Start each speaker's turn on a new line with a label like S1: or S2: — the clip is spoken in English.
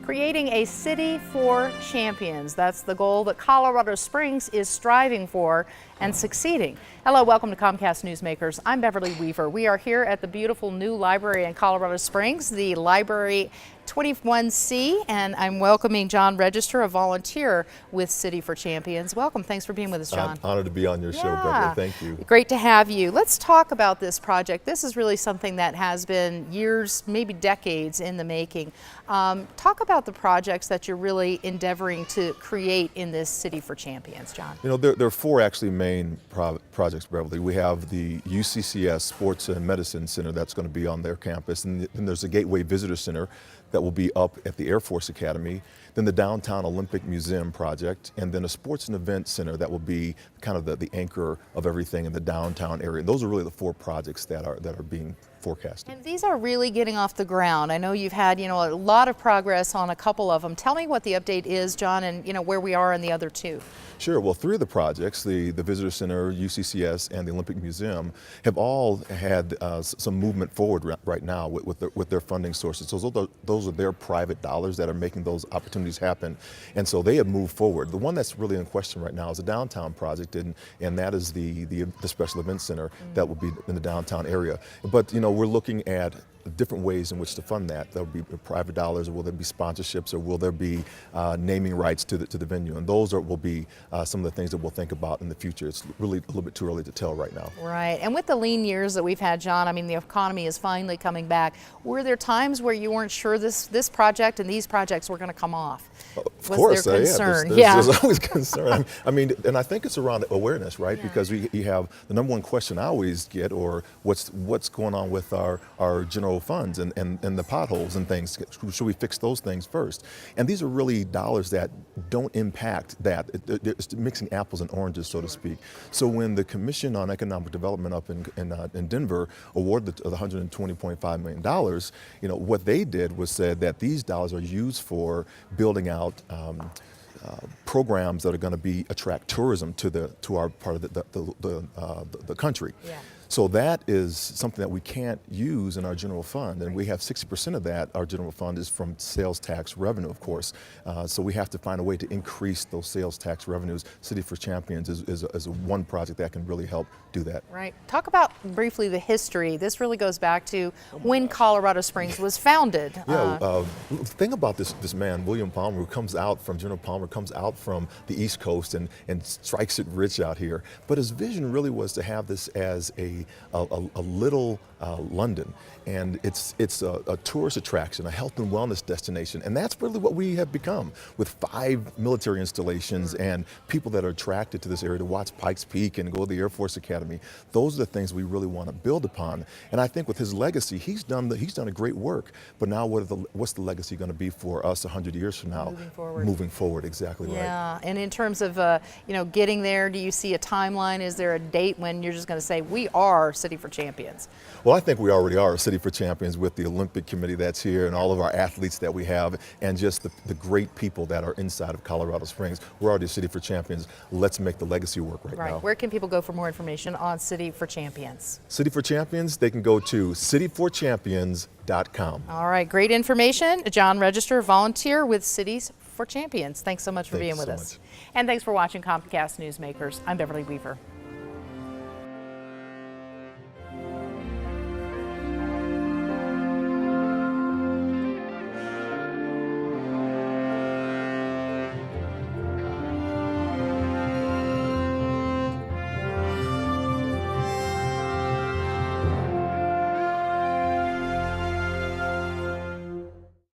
S1: Creating a city for champions. That's the goal that Colorado Springs is striving for and succeeding. Hello, welcome to Comcast Newsmakers. I'm Beverly Weaver. We are here at the beautiful new library in Colorado Springs, the Library 21C, and I'm welcoming John Register, a volunteer with City for Champions. Welcome. Thanks for being with us, John.
S2: I'm honored to be on your show, Beverly. Thank you.
S1: Great to have you. Let's talk about this project. This is really something that has been years, maybe decades in the making. Talk about the projects that you're really endeavoring to create in this City for Champions, John.
S2: You know, there are four actually main projects, Beverly. We have the UCCS Sports and Medicine Center that's going to be on their campus, and then there's a Gateway Visitor Center that will be up at the Air Force Academy, then the Downtown Olympic Museum project, and then a Sports and Event Center that will be kind of the anchor of everything in the downtown area. Those are really the four projects that are being forecasted.
S1: And these are really getting off the ground. I know you've had, a lot of progress on a couple of them. Tell me what the update is, John, and where we are in the other two.
S2: Sure. Well, three of the projects, the Visitor Center, UCCS, and the Olympic Museum, have all had some movement forward right now with their funding sources. So those are their private dollars that are making those opportunities happen, and so they have moved forward. The one that's really in question right now is the downtown project, and that is the Special Events Center that will be in the downtown area. But we're looking at different ways in which to fund that. There'll be private dollars, or will there be sponsorships, or will there be naming rights to the venue? And those will be some of the things that we'll think about in the future. It's really a little bit too early to tell right now.
S1: Right, and with the lean years that we've had, John, I mean, the economy is finally coming back. Were there times where you weren't sure this project and these projects were going to come off?
S2: Of course,
S1: there concern?
S2: There's always concern. I mean, and I think it's around awareness, right?
S1: Yeah.
S2: Because you have the number one question I always get, or what's going on with our general funds and the potholes and things. Should we fix those things first? And these are really dollars that don't impact that. It's mixing apples and oranges, so to speak. So when the Commission on Economic Development up in Denver awarded the $120.5 million, what they did was said that these dollars are used for building out programs that are going to attract tourism to our part of the country.
S1: Yeah.
S2: So that is something that we can't use in our general fund, and we have 60% of that. Our general fund is from sales tax revenue, of course. So we have to find a way to increase those sales tax revenues. City for Champions is one project that can really help do that. Right.
S1: Talk about briefly the history. This really goes back to when Colorado Springs was founded.
S2: Yeah. The thing about this man, William Palmer, who comes out from General Palmer, comes out from the East Coast and strikes it rich out here. But his vision really was to have this as a little London, and it's a tourist attraction, a health and wellness destination, and that's really what we have become, with 5 military installations and people that are attracted to this area to watch Pikes Peak and go to the Air Force Academy. Those are the things we really want to build upon, and I think with his legacy, he's done a great work. But now, what's the legacy going to be for us 100 years from now? Moving forward, exactly right.
S1: Yeah, and in terms of getting there, do you see a timeline? Is there a date when you're just going to say we are City for Champions?
S2: Well, I think we already are a City for Champions with the Olympic Committee that's here and all of our athletes that we have, and just the great people that are inside of Colorado Springs. We're already a City for Champions. Let's make the legacy work right now.
S1: Where can people go for more information on City for Champions?
S2: City for Champions, they can go to cityforchampions.com.
S1: All right, great information. John Register, volunteer with Cities for Champions. Thanks so much for being with us. And thanks for watching Comcast Newsmakers. I'm Beverly Weaver.